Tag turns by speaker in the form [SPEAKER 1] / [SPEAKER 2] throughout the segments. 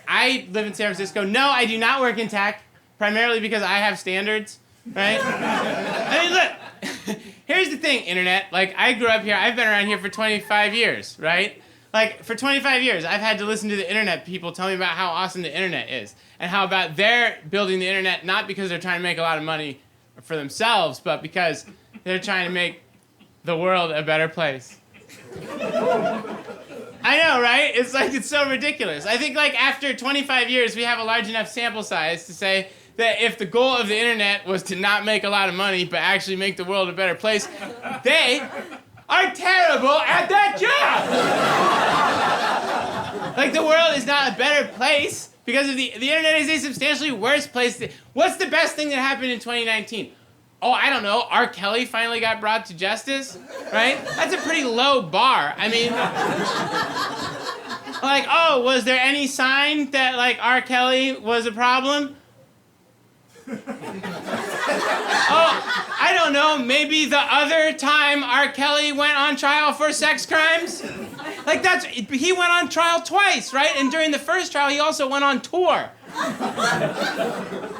[SPEAKER 1] I live in San Francisco. No, I do not work in tech, primarily because I have standards, right? I mean, look, here's the thing, internet. Like, I grew up here. I've been around here for 25 years, right? Like, for 25 years, I've had to listen to the internet people tell me about how awesome the internet is and how about they're building the internet not because they're trying to make a lot of money for themselves, but because they're trying to make the world a better place. I know, right? It's like, it's so ridiculous. I think like after 25 years, we have a large enough sample size to say that if the goal of the internet was to not make a lot of money, but actually make the world a better place, they are terrible at that job. Like, the world is not a better place because of the internet is a substantially worse place. What's the best thing that happened in 2019? Oh, I don't know. R. Kelly finally got brought to justice, right? That's a pretty low bar. I mean, like, oh, was there any sign that, like, R. Kelly was a problem? Oh, I don't know. Maybe the other time R. Kelly went on trial for sex crimes? Like, he went on trial twice, right? And during the first trial, he also went on tour.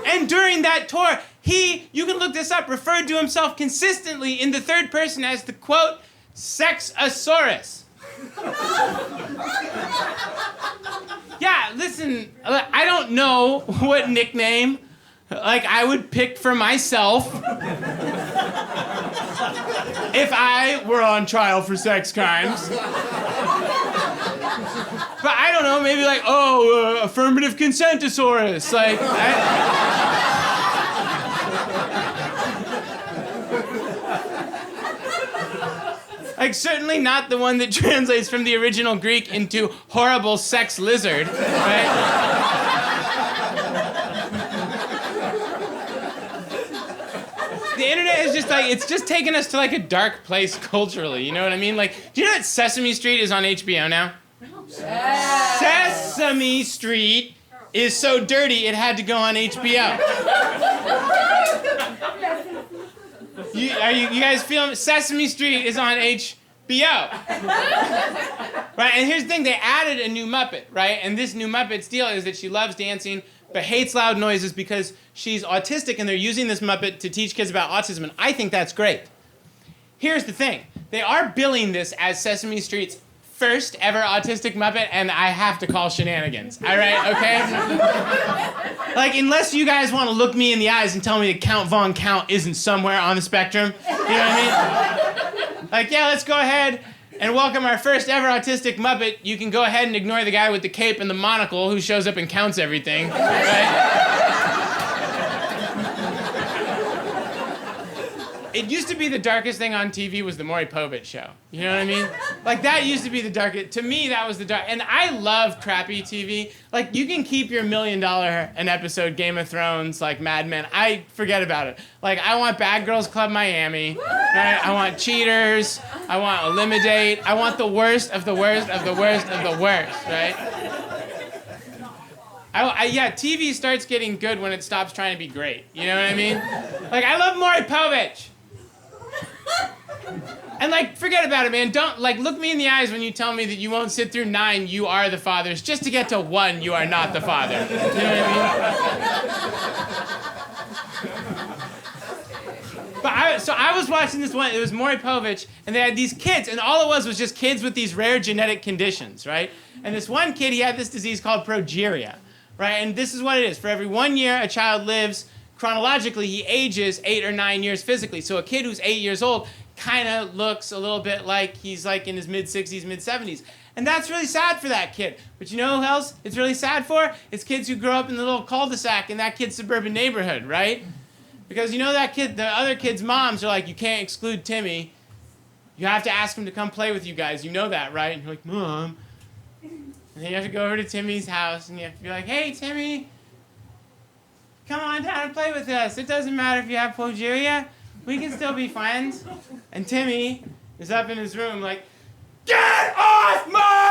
[SPEAKER 1] And during that tour, you can look this up, referred to himself consistently in the third person as the, quote, Sexosaurus. Yeah, listen, I don't know what nickname, like, I would pick for myself if I were on trial for sex crimes. But I don't know, maybe like, affirmative consentasaurus. Like, like, certainly not the one that translates from the original Greek into horrible sex lizard, right? The internet is just like, it's just taken us to like a dark place culturally, you know what I mean? Like, do you know that Sesame Street is on HBO now? Yes. Sesame Street is so dirty it had to go on HBO. You guys feeling? Sesame Street is on HBO. Right, and here's the thing, they added a new Muppet, right? And this new Muppet's deal is that she loves dancing, but hates loud noises because she's autistic, and they're using this Muppet to teach kids about autism, and I think that's great. Here's the thing, they are billing this as Sesame Street's first ever autistic Muppet, and I have to call shenanigans, all right, okay? Like, unless you guys want to look me in the eyes and tell me that Count Von Count isn't somewhere on the spectrum, you know what I mean? Like, yeah, let's go ahead and welcome our first ever autistic Muppet. You can go ahead and ignore the guy with the cape and the monocle who shows up and counts everything, right? It used to be the darkest thing on TV was the Maury Povich show. You know what I mean? Like, that used to be the darkest. To me, that was the dark. And I love crappy TV. Like, you can keep your $1 million an episode Game of Thrones, like Mad Men. I forget about it. Like, I want Bad Girls Club Miami. Right? I want Cheaters. I want Eliminate. I want the worst of the worst of the worst of the worst, right? Yeah, TV starts getting good when it stops trying to be great. You know what I mean? Like, I love Maury Povich. And, like, forget about it, man. Don't, like, look me in the eyes when you tell me that you won't sit through 9 you are the fathers just to get to 1 you are not the father. You know what I mean? So I was watching this one, it was Maury Povich, and they had these kids, and all it was just kids with these rare genetic conditions, right? And this one kid, he had this disease called progeria, right? And this is what it is. For every 1 year a child lives, chronologically, he ages 8 or 9 years physically. So a kid who's 8 years old kind of looks a little bit like he's like in his mid-60s, mid-70s. And that's really sad for that kid. But you know who else it's really sad for? It's kids who grow up in the little cul-de-sac in that kid's suburban neighborhood, right? Because you know that kid, the other kids' moms are like, you can't exclude Timmy. You have to ask him to come play with you guys. You know that, right? And you're like, Mom. And then you have to go over to Timmy's house and you have to be like, hey, Timmy, come on down and play with us. It doesn't matter if you have progeria. We can still be friends. And Timmy is up in his room like, get off my